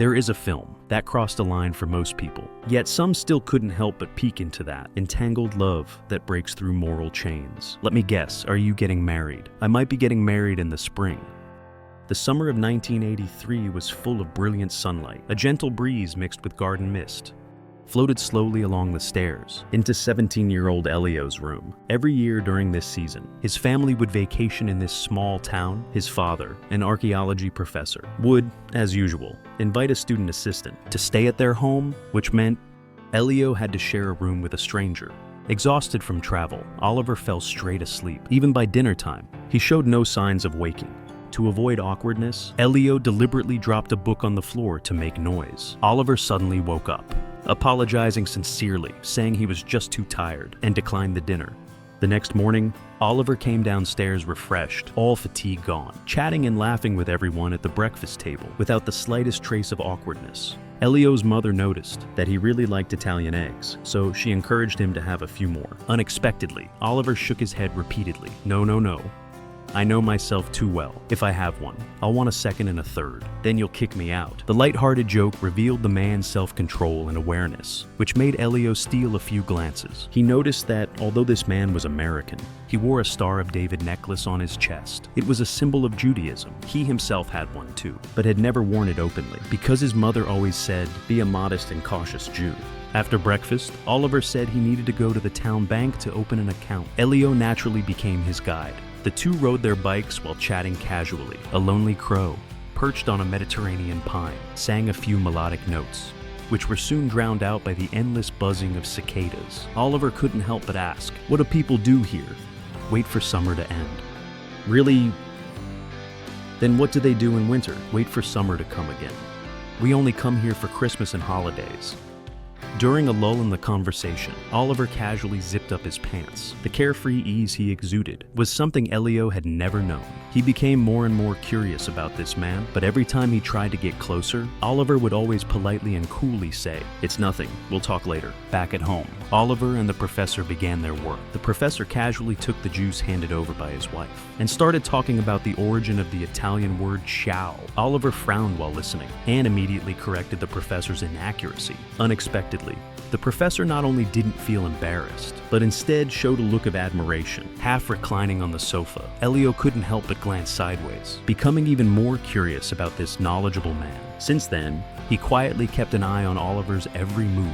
There is a film that crossed a line for most people, yet some still couldn't help but peek into that entangled love that breaks through moral chains. Let me guess, are you getting married? I might be getting married in the spring. The summer of 1983 was full of brilliant sunlight. A gentle breeze mixed with garden mist floated slowly along the stairs into 17-year-old Elio's room. Every year during this season, his family would vacation in this small town. His father, an archaeology professor, would, as usual, invite a student assistant to stay at their home, which meant Elio had to share a room with a stranger. Exhausted from travel, Oliver fell straight asleep. Even by dinner time, he showed no signs of waking. To avoid awkwardness, Elio deliberately dropped a book on the floor to make noise. Oliver suddenly woke up, apologizing sincerely, saying he was just too tired, and declined the dinner. The next morning, Oliver came downstairs refreshed, all fatigue gone, chatting and laughing with everyone at the breakfast table without the slightest trace of awkwardness. Elio's mother noticed that he really liked Italian eggs, so she encouraged him to have a few more. Unexpectedly, Oliver shook his head repeatedly. No, no, no. I know myself too well. If I have one, I'll want a second and a third. Then you'll kick me out. The lighthearted joke revealed the man's self-control and awareness, which made Elio steal a few glances. He noticed that, although this man was American, he wore a Star of David necklace on his chest. It was a symbol of Judaism. He himself had one too, but had never worn it openly, because his mother always said, "Be a modest and cautious Jew." After breakfast, Oliver said he needed to go to the town bank to open an account. Elio naturally became his guide. The two rode their bikes while chatting casually. A lonely crow, perched on a Mediterranean pine, sang a few melodic notes, which were soon drowned out by the endless buzzing of cicadas. Oliver couldn't help but ask, what do people do here? Wait for summer to end. Really? Then what do they do in winter? Wait for summer to come again. We only come here for Christmas and holidays. During a lull in the conversation, Oliver casually zipped up his pants. The carefree ease he exuded was something Elio had never known. He became more and more curious about this man, but every time he tried to get closer, Oliver would always politely and coolly say, "It's nothing, we'll talk later." Back at home, Oliver and the professor began their work. The professor casually took the juice handed over by his wife and started talking about the origin of the Italian word ciao. Oliver frowned while listening and immediately corrected the professor's inaccuracy. Unexpectedly, the professor not only didn't feel embarrassed, but instead showed a look of admiration. Half reclining on the sofa, Elio couldn't help but glance sideways, becoming even more curious about this knowledgeable man. Since then, he quietly kept an eye on Oliver's every move,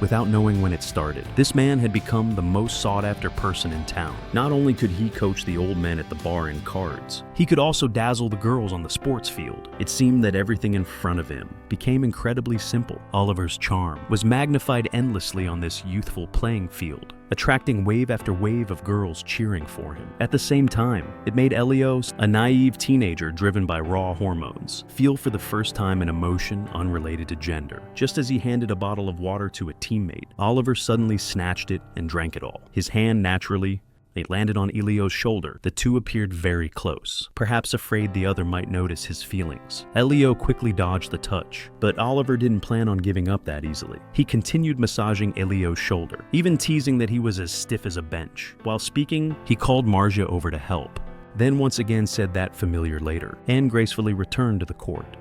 without knowing when it started. This man had become the most sought-after person in town. Not only could he coach the old men at the bar in cards, he could also dazzle the girls on the sports field. It seemed that everything in front of him became incredibly simple. Oliver's charm was magnified endlessly on this youthful playing field, attracting wave after wave of girls cheering for him. At the same time, it made Elio, a naive teenager driven by raw hormones, feel for the first time an emotion unrelated to gender. Just as he handed a bottle of water to a teammate, Oliver suddenly snatched it and drank it all. His hand naturally, it landed on Elio's shoulder. The two appeared very close, perhaps afraid the other might notice his feelings. Elio quickly dodged the touch, but Oliver didn't plan on giving up that easily. He continued massaging Elio's shoulder, even teasing that he was as stiff as a bench. While speaking, he called Marja over to help, then once again said that familiar later, and gracefully returned to the court.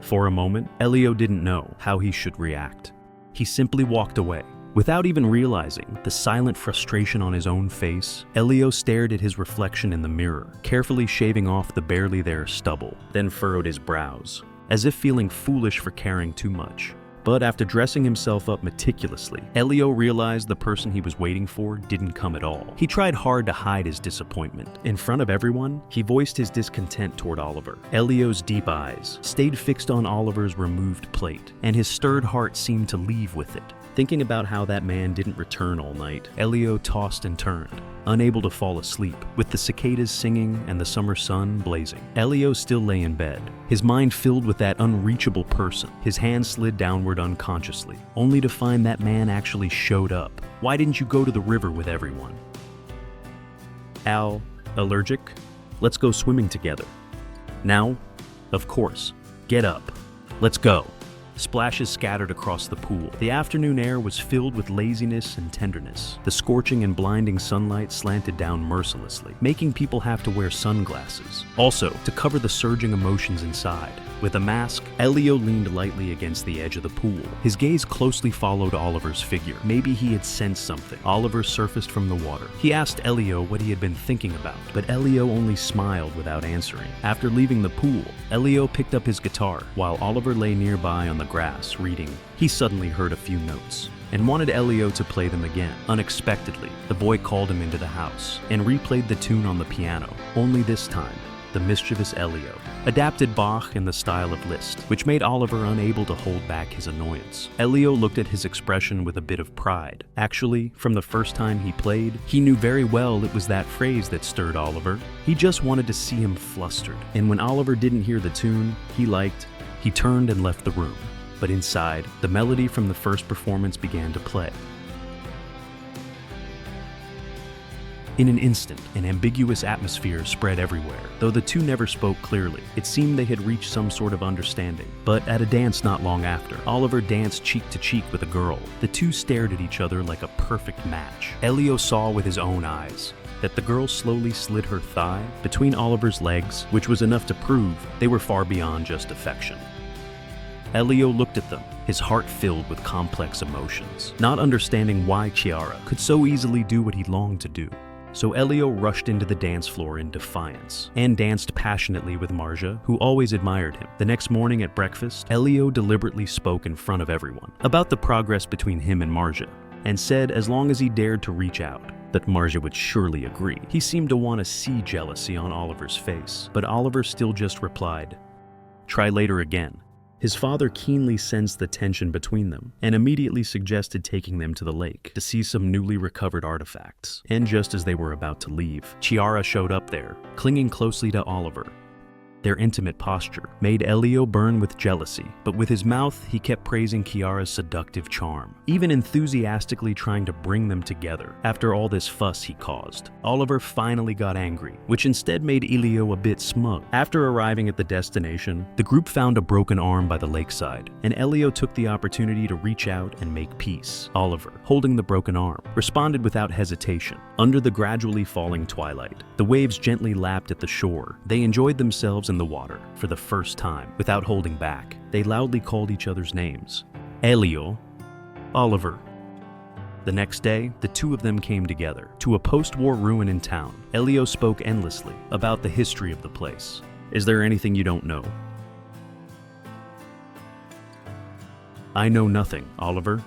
For a moment, Elio didn't know how he should react. He simply walked away. Without even realizing the silent frustration on his own face, Elio stared at his reflection in the mirror, carefully shaving off the barely there stubble, then furrowed his brows, as if feeling foolish for caring too much. But after dressing himself up meticulously, Elio realized the person he was waiting for didn't come at all. He tried hard to hide his disappointment. In front of everyone, he voiced his discontent toward Oliver. Elio's deep eyes stayed fixed on Oliver's removed plate, and his stirred heart seemed to leave with it. Thinking about how that man didn't return all night, Elio tossed and turned, unable to fall asleep. With the cicadas singing and the summer sun blazing, Elio still lay in bed, his mind filled with that unreachable person. His hand slid downward unconsciously, only to find that man actually showed up. "Why didn't you go to the river with everyone?" "Al, allergic? Let's go swimming together." "Now?" "Of course. Get up. Let's go." Splashes scattered across the pool. The afternoon air was filled with laziness and tenderness. The scorching and blinding sunlight slanted down mercilessly, making people have to wear sunglasses. Also, to cover the surging emotions inside. With a mask, Elio leaned lightly against the edge of the pool. His gaze closely followed Oliver's figure. Maybe he had sensed something. Oliver surfaced from the water. He asked Elio what he had been thinking about, but Elio only smiled without answering. After leaving the pool, Elio picked up his guitar, while Oliver lay nearby on the grass, reading. He suddenly heard a few notes and wanted Elio to play them again. Unexpectedly, the boy called him into the house and replayed the tune on the piano, only this time, the mischievous Elio adapted Bach in the style of Liszt, which made Oliver unable to hold back his annoyance. Elio looked at his expression with a bit of pride. Actually, from the first time he played, he knew very well it was that phrase that stirred Oliver. He just wanted to see him flustered, and when Oliver didn't hear the tune he liked, he turned and left the room. But inside, the melody from the first performance began to play. In an instant, an ambiguous atmosphere spread everywhere. Though the two never spoke clearly, it seemed they had reached some sort of understanding. But at a dance not long after, Oliver danced cheek to cheek with a girl. The two stared at each other like a perfect match. Elio saw with his own eyes that the girl slowly slid her thigh between Oliver's legs, which was enough to prove they were far beyond just affection. Elio looked at them, his heart filled with complex emotions, not understanding why Chiara could so easily do what he longed to do. So Elio rushed into the dance floor in defiance and danced passionately with Marja, who always admired him. The next morning at breakfast, Elio deliberately spoke in front of everyone about the progress between him and Marja, and said as long as he dared to reach out, that Marja would surely agree. He seemed to want to see jealousy on Oliver's face, but Oliver still just replied, "Try later again." His father keenly sensed the tension between them and immediately suggested taking them to the lake to see some newly recovered artifacts. And just as they were about to leave, Chiara showed up there, clinging closely to Oliver. Their intimate posture made Elio burn with jealousy, but with his mouth he kept praising Chiara's seductive charm, even enthusiastically trying to bring them together. After all this fuss he caused, Oliver finally got angry, which instead made Elio a bit smug. After arriving at the destination, the group found a broken arm by the lakeside, and Elio took the opportunity to reach out and make peace. Oliver, holding the broken arm, responded without hesitation. Under the gradually falling twilight, the waves gently lapped at the shore. They enjoyed themselves in the water for the first time without holding back. They loudly called each other's names. Elio, Oliver. The next day, the two of them came together to a post-war ruin in town. Elio spoke endlessly about the history of the place. "Is there anything you don't know?" "I know nothing, Oliver."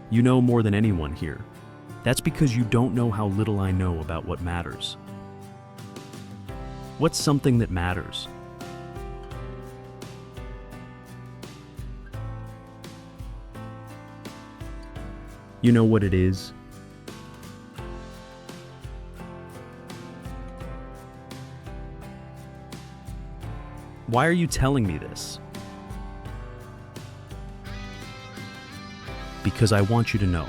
"You know more than anyone here. That's because you don't know how little I know about what matters." "What's something that matters?" "You know what it is?" "Why are you telling me this?" "Because I want you to know."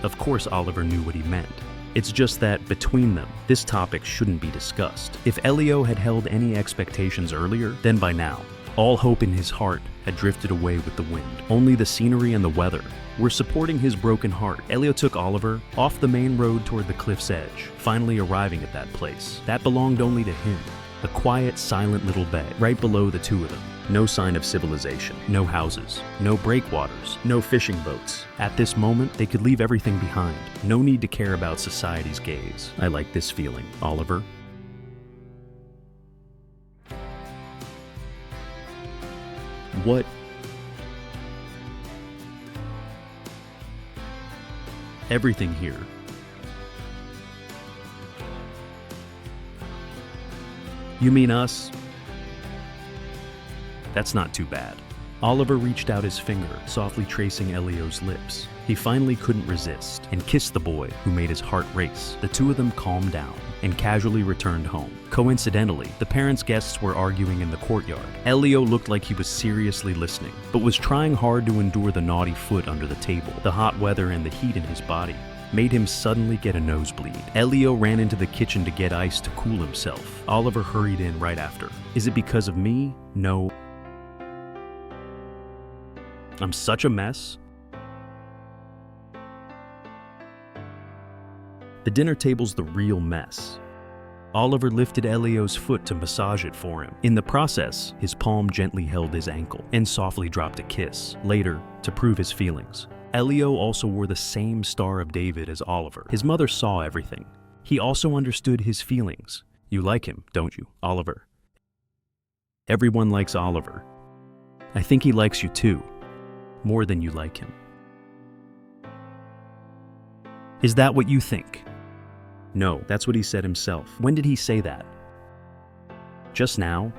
Of course Oliver knew what he meant. It's just that, between them, this topic shouldn't be discussed. If Elio had held any expectations earlier, then by now, all hope in his heart had drifted away with the wind. Only the scenery and the weather were supporting his broken heart. Elio took Oliver off the main road toward the cliff's edge, finally arriving at that place. That belonged only to him. A quiet, silent little bay, right below the two of them. No sign of civilization, no houses, no breakwaters, no fishing boats. At this moment, they could leave everything behind. No need to care about society's gaze. "I like this feeling, Oliver." "What?" "Everything here." "You mean us?" "That's not too bad." Oliver reached out his finger, softly tracing Elio's lips. He finally couldn't resist and kissed the boy, who made his heart race. The two of them calmed down and casually returned home. Coincidentally, the parents' guests were arguing in the courtyard. Elio looked like he was seriously listening, but was trying hard to endure the naughty foot under the table, the hot weather and the heat in his body. made him suddenly get a nosebleed. Elio ran into the kitchen to get ice to cool himself. Oliver hurried in right after. Is it because of me? No. I'm such a mess. The dinner table's the real mess. Oliver lifted Elio's foot to massage it for him. In the process, his palm gently held his ankle and softly dropped a kiss. Later, to prove his feelings, Elio also wore the same Star of David as Oliver. His mother saw everything. He also understood his feelings. You like him, don't you, Oliver? Everyone likes Oliver. I think he likes you too, more than you like him. Is that what you think? No, that's what he said himself. When did he say that? Just now?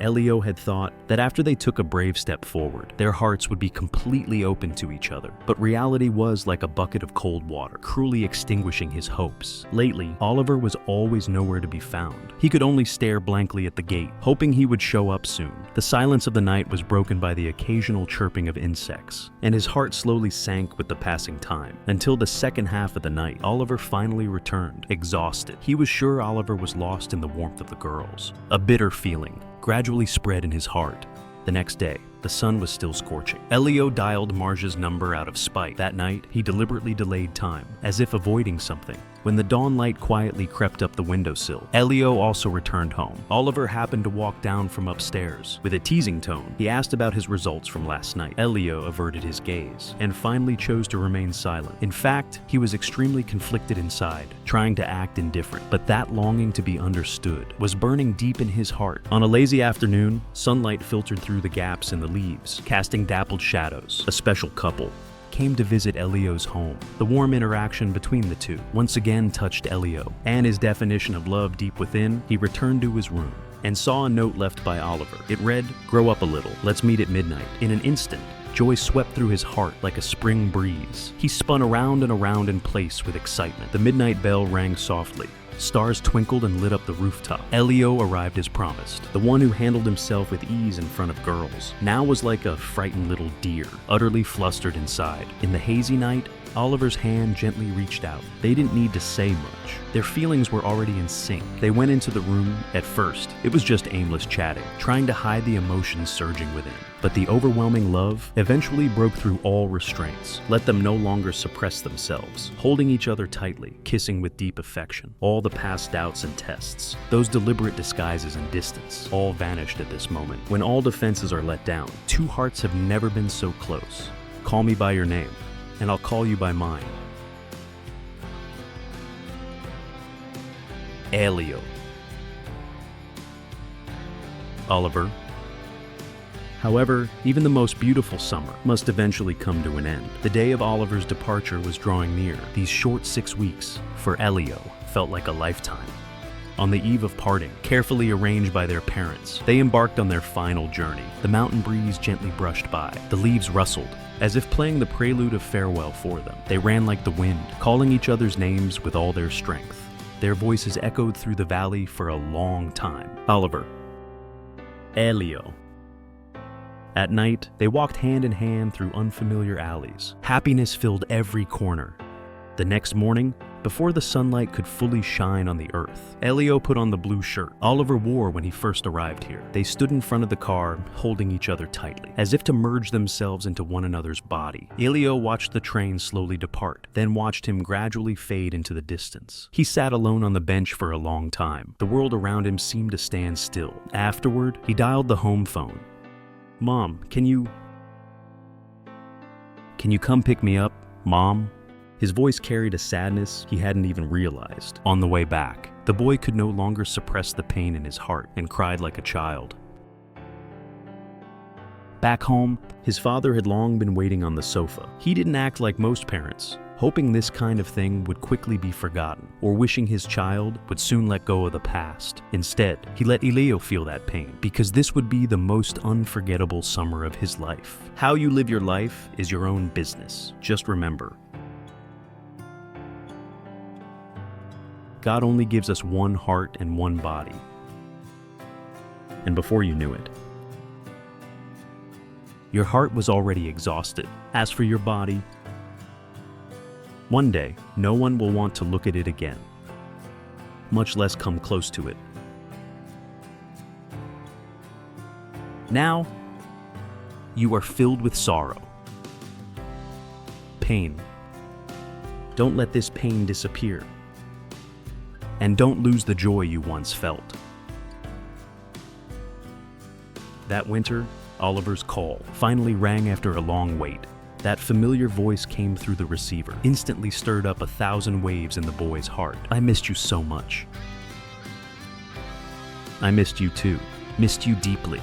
Elio had thought that after they took a brave step forward, their hearts would be completely open to each other. But reality was like a bucket of cold water, cruelly extinguishing his hopes. Lately, Oliver was always nowhere to be found. He could only stare blankly at the gate, hoping he would show up soon. The silence of the night was broken by the occasional chirping of insects, and his heart slowly sank with the passing time. Until the second half of the night, Oliver finally returned, exhausted. He was sure Oliver was lost in the warmth of the girls. A bitter feeling gradually spread in his heart. The next day, the sun was still scorching. Elio dialed Marge's number out of spite. That night, he deliberately delayed time, as if avoiding something. When the dawn light quietly crept up the windowsill, Elio also returned home. Oliver happened to walk down from upstairs. With a teasing tone, he asked about his results from last night. Elio averted his gaze, and finally chose to remain silent. In fact, he was extremely conflicted inside, trying to act indifferent. But that longing to be understood was burning deep in his heart. On a lazy afternoon, sunlight filtered through the gaps in the leaves, casting dappled shadows. A special couple came to visit Elio's home. The warm interaction between the two once again touched Elio, and his definition of love deep within, he returned to his room and saw a note left by Oliver. It read, "Grow up a little. Let's meet at midnight." In an instant, joy swept through his heart like a spring breeze. He spun around and around in place with excitement. The midnight bell rang softly. Stars twinkled and lit up the rooftop. Elio arrived as promised. The one who handled himself with ease in front of girls now was like a frightened little deer, utterly flustered inside. In the hazy night, Oliver's hand gently reached out. They didn't need to say much. Their feelings were already in sync. They went into the room. At first, it was just aimless chatting, trying to hide the emotions surging within. But the overwhelming love eventually broke through all restraints, let them no longer suppress themselves, holding each other tightly, kissing with deep affection. All the past doubts and tests, those deliberate disguises and distance, all vanished at this moment. When all defenses are let down, two hearts have never been so close. Call me by your name, and I'll call you by mine. Elio. Oliver. However, even the most beautiful summer must eventually come to an end. The day of Oliver's departure was drawing near. These short 6 weeks, for Elio, felt like a lifetime. On the eve of parting, carefully arranged by their parents, they embarked on their final journey. The mountain breeze gently brushed by. The leaves rustled, as if playing the prelude of farewell for them. They ran like the wind, calling each other's names with all their strength. Their voices echoed through the valley for a long time. Oliver. Elio. At night, they walked hand in hand through unfamiliar alleys. Happiness filled every corner. The next morning, before the sunlight could fully shine on the earth, Elio put on the blue shirt Oliver wore when he first arrived here. They stood in front of the car, holding each other tightly, as if to merge themselves into one another's body. Elio watched the train slowly depart, then watched him gradually fade into the distance. He sat alone on the bench for a long time. The world around him seemed to stand still. Afterward, he dialed the home phone. "Mom, can you come pick me up, Mom?" His voice carried a sadness he hadn't even realized. On the way back, the boy could no longer suppress the pain in his heart and cried like a child. Back home, his father had long been waiting on the sofa. He didn't act like most parents, hoping this kind of thing would quickly be forgotten, or wishing his child would soon let go of the past. Instead, he let Elio feel that pain, because this would be the most unforgettable summer of his life. How you live your life is your own business. Just remember, God only gives us one heart and one body. And before you knew it, your heart was already exhausted. As for your body, One day, no one will want to look at it again, much less come close to it. Now, you are filled with sorrow, pain. Don't let this pain disappear. And don't lose the joy you once felt. That winter, Oliver's call finally rang after a long wait. That familiar voice came through the receiver, instantly stirred up 1,000 waves in the boy's heart. I missed you so much. I missed you too. Missed you deeply.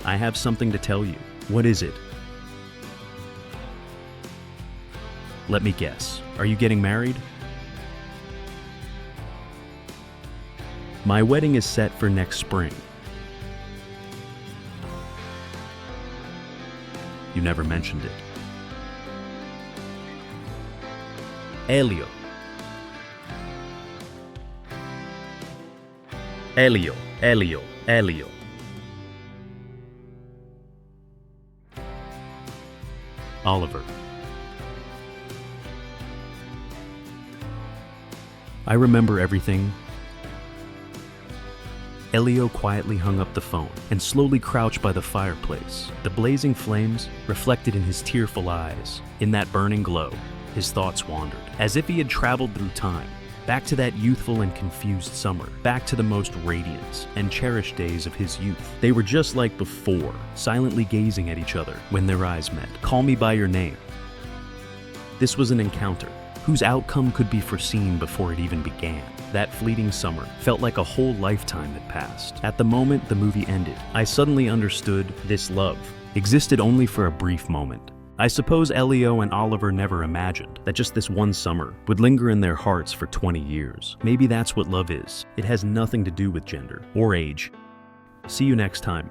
I have something to tell you. What is it? Let me guess. Are you getting married? My wedding is set for next spring. You never mentioned it. Elio. Elio, Elio, Elio. Oliver. I remember everything. Elio quietly hung up the phone and slowly crouched by the fireplace. The blazing flames reflected in his tearful eyes. In that burning glow, his thoughts wandered, as if he had traveled through time, back to that youthful and confused summer, back to the most radiant and cherished days of his youth. They were just like before, silently gazing at each other when their eyes met. Call me by your name. This was an encounter whose outcome could be foreseen before it even began. That fleeting summer felt like a whole lifetime had passed. At the moment the movie ended, I suddenly understood this love existed only for a brief moment. I suppose Elio and Oliver never imagined that just this one summer would linger in their hearts for 20 years. Maybe that's what love is. It has nothing to do with gender or age. See you next time.